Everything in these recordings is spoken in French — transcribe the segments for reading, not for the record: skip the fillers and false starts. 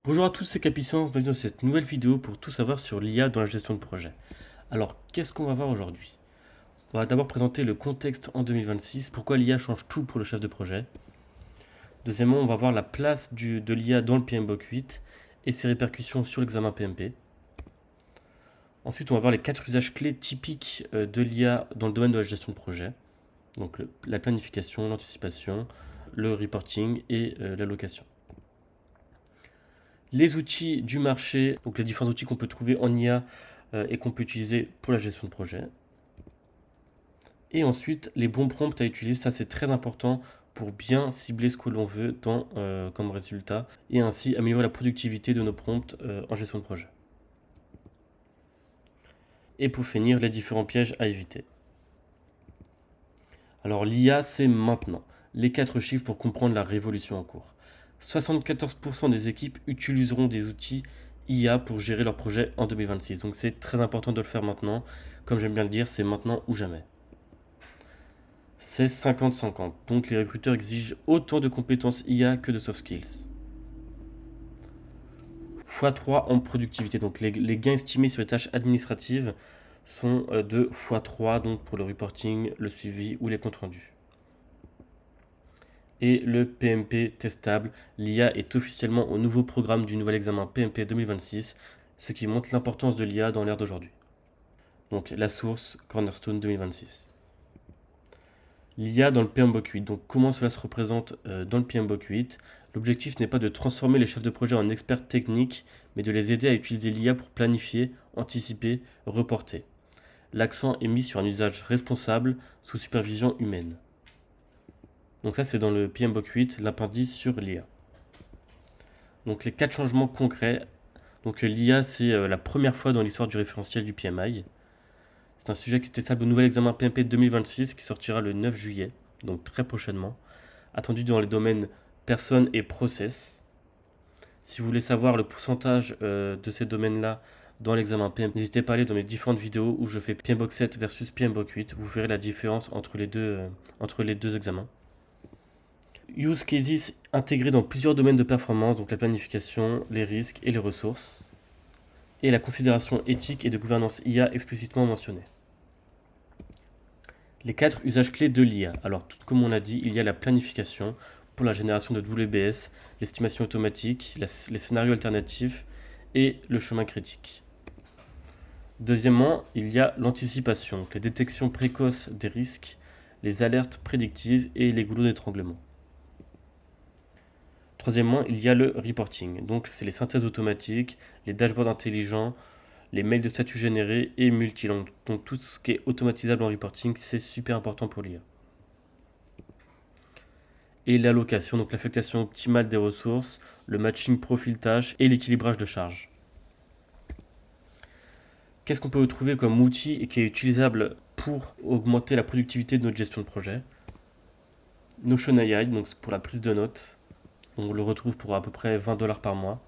Bonjour à tous, c'est Capuissance, bienvenue dans cette nouvelle vidéo pour tout savoir sur l'IA dans la gestion de projet. Alors, qu'est-ce qu'on va voir aujourd'hui? On va d'abord présenter le contexte en 2026, pourquoi l'IA change tout pour le chef de projet. Deuxièmement, on va voir la place de l'IA dans le PMBOK 8 et ses répercussions sur l'examen PMP. Ensuite, on va voir les 4 usages clés typiques de l'IA dans le domaine de la gestion de projet. Donc la planification, l'anticipation, le reporting et l'allocation. Les outils du marché, donc les différents outils qu'on peut trouver en IA et qu'on peut utiliser pour la gestion de projet. Et ensuite, les bons prompts à utiliser, ça c'est très important pour bien cibler ce que l'on veut comme résultat et ainsi améliorer la productivité de nos prompts en gestion de projet. Et pour finir, les différents pièges à éviter. Alors l'IA, c'est maintenant. Les 4 chiffres pour comprendre la révolution en cours. 74% des équipes utiliseront des outils IA pour gérer leur projet en 2026. Donc c'est très important de le faire maintenant. Comme j'aime bien le dire, c'est maintenant ou jamais. C'est 50-50. Donc les recruteurs exigent autant de compétences IA que de soft skills. x3 en productivité. Donc les gains estimés sur les tâches administratives sont de x3 donc pour le reporting, le suivi ou les comptes rendus. Et le PMP testable, l'IA est officiellement au nouveau programme du nouvel examen PMP 2026, ce qui montre l'importance de l'IA dans l'ère d'aujourd'hui. Donc la source Cornerstone 2026. L'IA dans le PMBOK 8. Donc comment cela se représente dans le PMBOK 8? L'objectif n'est pas de transformer les chefs de projet en experts techniques, mais de les aider à utiliser l'IA pour planifier, anticiper, reporter. L'accent est mis sur un usage responsable sous supervision humaine. Donc ça c'est dans le PMBOK 8, l'appendice sur l'IA. Donc les 4 changements concrets. Donc l'IA c'est la première fois dans l'histoire du référentiel du PMI. C'est un sujet qui est testable au nouvel examen PMP 2026 qui sortira le 9 juillet, donc très prochainement. Attendu dans les domaines personnes et process. Si vous voulez savoir le pourcentage de ces domaines-là dans l'examen PM, n'hésitez pas à aller dans mes différentes vidéos où je fais PMBOK 7 versus PMBOK 8. Vous verrez la différence entre les deux examens. Use cases intégrés dans plusieurs domaines de performance, donc la planification, les risques et les ressources. Et la considération éthique et de gouvernance IA explicitement mentionnée. Les 4 usages clés de l'IA. Alors, tout comme on l'a dit, il y a la planification pour la génération de WBS, l'estimation automatique, les scénarios alternatifs et le chemin critique. Deuxièmement, il y a l'anticipation, les détections précoces des risques, les alertes prédictives et les goulots d'étranglement. Troisièmement, il y a le reporting, donc c'est les synthèses automatiques, les dashboards intelligents, les mails de statut générés et multilangues. Donc tout ce qui est automatisable en reporting, c'est super important pour l'IA. Et l'allocation, donc l'affectation optimale des ressources, le matching profil-tâche et l'équilibrage de charges. Qu'est-ce qu'on peut trouver comme outil et qui est utilisable pour augmenter la productivité de notre gestion de projet? Notion AI, donc pour la prise de notes. On le retrouve pour à peu près 20 $ par mois.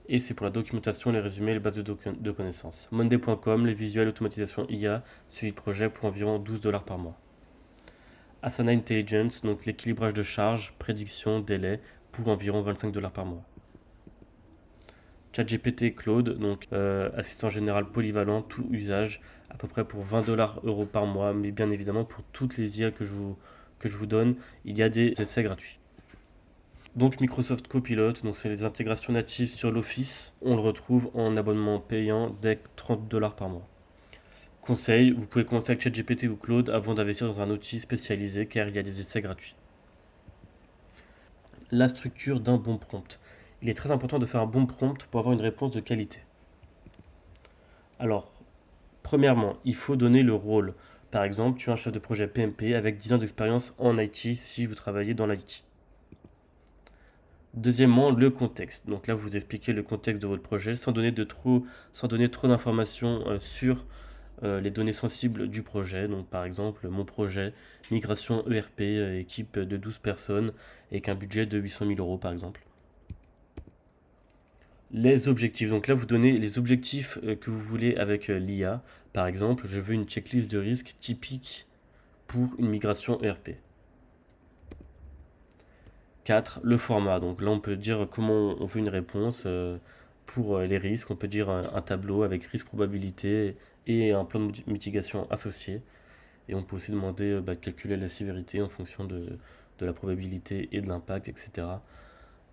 Et c'est pour la documentation, les résumés, les bases de connaissances. Monday.com, les visuels, automatisation IA, suivi de projet pour environ 12 $ par mois. Asana Intelligence, donc l'équilibrage de charges, prédiction, délai, pour environ 25 $ par mois. ChatGPT Claude, donc assistant général polyvalent, tout usage, à peu près pour 20 € par mois, mais bien évidemment pour toutes les IA que je vous donne, il y a des essais gratuits. Donc Microsoft Copilot, donc c'est les intégrations natives sur l'Office, on le retrouve en abonnement payant dès 30 $ par mois. Conseil, vous pouvez commencer avec ChatGPT ou Claude avant d'investir dans un outil spécialisé car il y a des essais gratuits. La structure d'un bon prompt. Il est très important de faire un bon prompt pour avoir une réponse de qualité. Alors, premièrement, il faut donner le rôle. Par exemple, tu es un chef de projet PMP avec 10 ans d'expérience en IT si vous travaillez dans l'IT. Deuxièmement, le contexte. Donc là, vous expliquez le contexte de votre projet sans donner trop d'informations sur les données sensibles du projet. Donc par exemple, mon projet, migration ERP, équipe de 12 personnes avec un budget de 800 000 € par exemple. Les objectifs. Donc là, vous donnez les objectifs que vous voulez avec l'IA. Par exemple, je veux une checklist de risque typique pour une migration ERP. 4. Le format. Donc là, on peut dire comment on fait une réponse pour les risques. On peut dire un tableau avec risque, probabilité et un plan de mitigation associé. Et on peut aussi demander de calculer la sévérité en fonction de la probabilité et de l'impact, etc.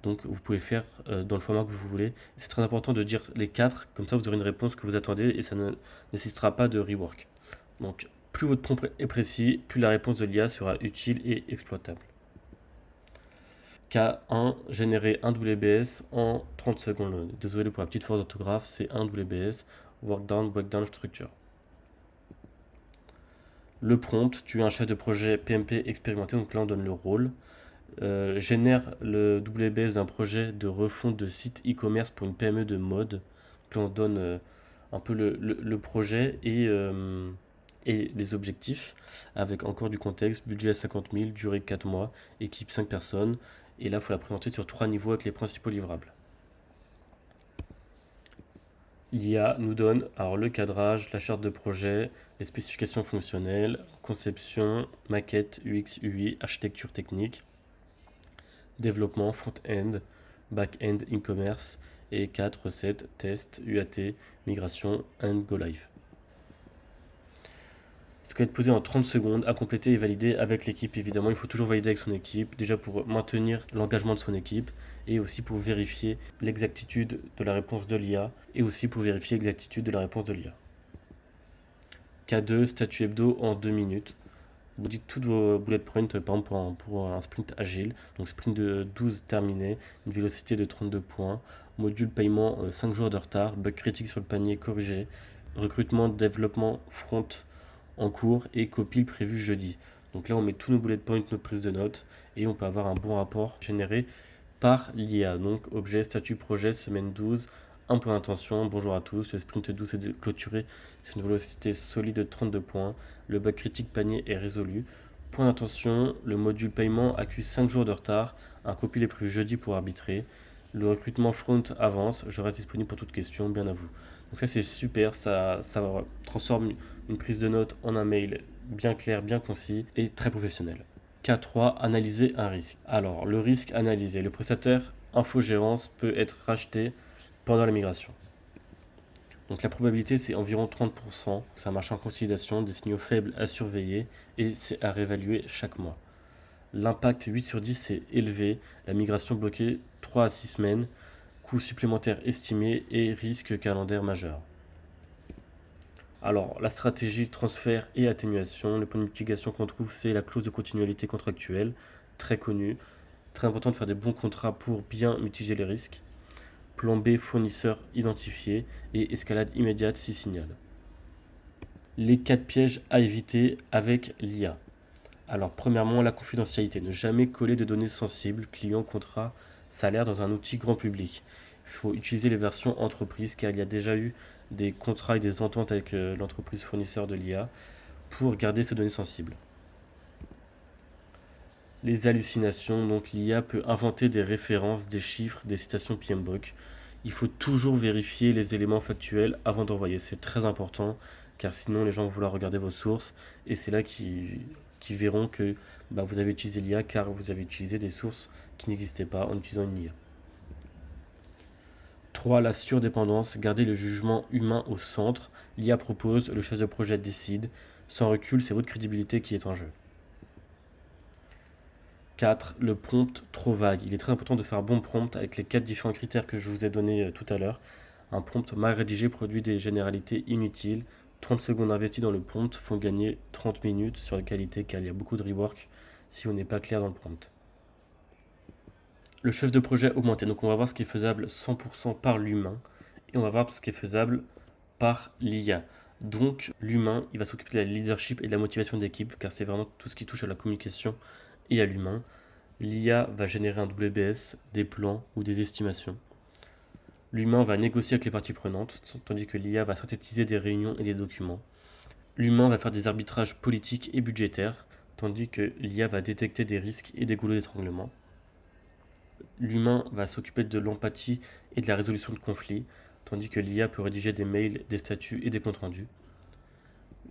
Donc vous pouvez faire dans le format que vous voulez. C'est très important de dire les 4, comme ça vous aurez une réponse que vous attendez et ça ne nécessitera pas de rework. Donc plus votre prompt est précis, plus la réponse de l'IA sera utile et exploitable. K1, générer un WBS en 30 secondes. Désolé pour la petite faute d'orthographe, c'est un WBS, Workdown, Breakdown, Structure. Le prompt, tu es un chef de projet PMP expérimenté, donc là on donne le rôle. Génère le WBS d'un projet de refonte de site e-commerce pour une PME de mode. Donc là on donne un peu le projet et les objectifs, avec encore du contexte, budget à 50 000, durée 4 mois, équipe 5 personnes. Et là, il faut la présenter sur 3 niveaux avec les principaux livrables. L'IA nous donne alors le cadrage, la charte de projet, les spécifications fonctionnelles, conception, maquette, UX, UI, architecture technique, développement, front-end, back-end, e-commerce, et 4 recettes, tests, UAT, migration, and go live. Ce qui va être posé en 30 secondes, à compléter et valider avec l'équipe. Évidemment, il faut toujours valider avec son équipe, déjà pour maintenir l'engagement de son équipe et aussi pour vérifier l'exactitude de la réponse de l'IA et aussi pour vérifier l'exactitude de la réponse de l'IA. K2, statut hebdo en 2 minutes. Vous dites toutes vos bullet points, par exemple pour un sprint agile. Donc sprint de 12 terminé, une vélocité de 32 points, module paiement 5 jours de retard, bug critique sur le panier corrigé, recrutement, développement front en cours et copil prévu jeudi. Donc là, on met tous nos bullet points, nos prises de notes et on peut avoir un bon rapport généré par l'IA. Donc objet, statut, projet, semaine 12, un point d'intention, bonjour à tous, le sprint 12 est clôturé, c'est une vélocité solide de 32 points, le bug critique panier est résolu. Point d'intention, le module paiement accuse 5 jours de retard, un copil est prévu jeudi pour arbitrer. Le recrutement front avance, je reste disponible pour toute question, bien à vous. Donc ça c'est super, ça transforme une prise de notes en un mail bien clair, bien concis et très professionnel. K3, analyser un risque. Alors, le risque analysé. Le prestataire infogérance peut être racheté pendant la migration. Donc la probabilité c'est environ 30%, ça marche en consolidation, des signaux faibles à surveiller et c'est à réévaluer chaque mois. L'impact 8 sur 10 c'est élevé, la migration bloquée 3 à 6 semaines, coût supplémentaire estimé et risque calendaire majeur. Alors, la stratégie transfert et atténuation, le point de mitigation qu'on trouve, c'est la clause de continuité contractuelle, très connue. Très important de faire des bons contrats pour bien mitiger les risques. Plan B, fournisseur identifié et escalade immédiate si signal. Les 4 pièges à éviter avec l'IA. Alors, premièrement, la confidentialité. Ne jamais coller de données sensibles, clients, contrats, salaires dans un outil grand public. Il faut utiliser les versions entreprise car il y a déjà eu des contrats et des ententes avec l'entreprise fournisseur de l'IA pour garder ces données sensibles. Les hallucinations, donc l'IA peut inventer des références, des chiffres, des citations PMBOK. Il faut toujours vérifier les éléments factuels avant d'envoyer. C'est très important car sinon les gens vont vouloir regarder vos sources et c'est là qu'ils verront que vous avez utilisé l'IA car vous avez utilisé des sources qui n'existaient pas en utilisant une IA. 3. La surdépendance, garder le jugement humain au centre. L'IA propose, le chef de projet décide. Sans recul, c'est votre crédibilité qui est en jeu. 4. Le prompt trop vague. Il est très important de faire un bon prompt avec les 4 différents critères que je vous ai donnés tout à l'heure. Un prompt mal rédigé produit des généralités inutiles. 30 secondes investies dans le prompt font gagner 30 minutes sur la qualité car il y a beaucoup de rework si on n'est pas clair dans le prompt. Le chef de projet augmenté. Donc on va voir ce qui est faisable 100% par l'humain et on va voir ce qui est faisable par l'IA. Donc l'humain, il va s'occuper de la leadership et de la motivation d'équipe car c'est vraiment tout ce qui touche à la communication et à l'humain. L'IA va générer un WBS, des plans ou des estimations. L'humain va négocier avec les parties prenantes, tandis que l'IA va synthétiser des réunions et des documents. L'humain va faire des arbitrages politiques et budgétaires, tandis que l'IA va détecter des risques et des goulots d'étranglement. L'humain va s'occuper de l'empathie et de la résolution de conflits, tandis que l'IA peut rédiger des mails, des statuts et des comptes rendus.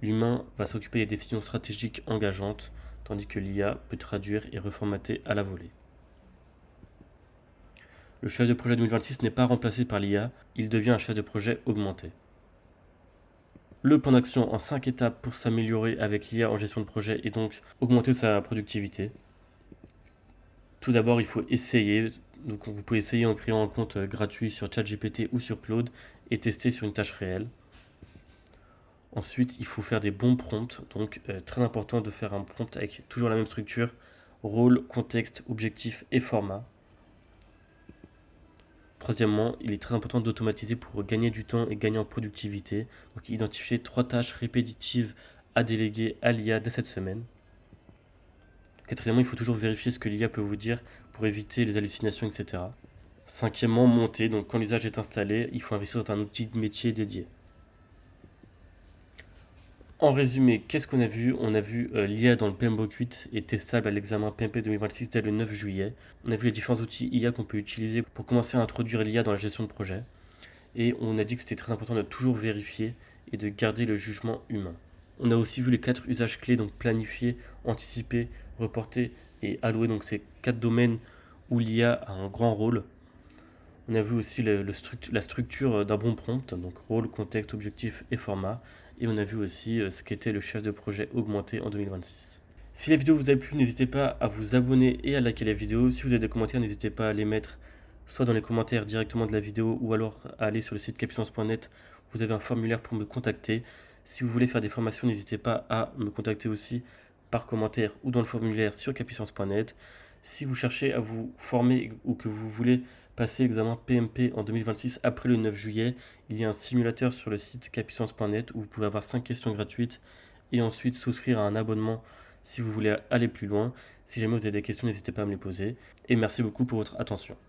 L'humain va s'occuper des décisions stratégiques engageantes, tandis que l'IA peut traduire et reformater à la volée. Le chef de projet 2026 n'est pas remplacé par l'IA, il devient un chef de projet augmenté. Le plan d'action en 5 étapes pour s'améliorer avec l'IA en gestion de projet et donc augmenter sa productivité. Tout d'abord, il faut essayer. Donc, vous pouvez essayer en créant un compte gratuit sur ChatGPT ou sur Claude et tester sur une tâche réelle. Ensuite, il faut faire des bons prompts. Donc, très important de faire un prompt avec toujours la même structure, rôle, contexte, objectif et format. Troisièmement, il est très important d'automatiser pour gagner du temps et gagner en productivité. Donc, identifier 3 tâches répétitives à déléguer à l'IA dès cette semaine. Quatrièmement, il faut toujours vérifier ce que l'IA peut vous dire pour éviter les hallucinations, etc. Cinquièmement, monter. Donc, quand l'usage est installé, il faut investir dans un outil de métier dédié. En résumé, qu'est-ce qu'on a vu? On a vu l'IA dans le PMBOK 8 est testable à l'examen PMP 2026 dès le 9 juillet. On a vu les différents outils IA qu'on peut utiliser pour commencer à introduire l'IA dans la gestion de projet. Et on a dit que c'était très important de toujours vérifier et de garder le jugement humain. On a aussi vu les 4 usages clés, donc planifier, anticiper, reporter et allouer. Donc ces 4 domaines où l'IA a un grand rôle. On a vu aussi la structure d'un bon prompt, donc rôle, contexte, objectif et format. Et on a vu aussi ce qu'était le chef de projet augmenté en 2026. Si la vidéo vous a plu, n'hésitez pas à vous abonner et à liker la vidéo. Si vous avez des commentaires, n'hésitez pas à les mettre soit dans les commentaires directement de la vidéo ou alors à aller sur le site capuissance.net. Vous avez un formulaire pour me contacter. Si vous voulez faire des formations, n'hésitez pas à me contacter aussi par commentaire ou dans le formulaire sur capuissance.net. Si vous cherchez à vous former ou que vous voulez passer l'examen PMP en 2026 après le 9 juillet, il y a un simulateur sur le site capuissance.net où vous pouvez avoir 5 questions gratuites et ensuite souscrire à un abonnement si vous voulez aller plus loin. Si jamais vous avez des questions, n'hésitez pas à me les poser. Et merci beaucoup pour votre attention.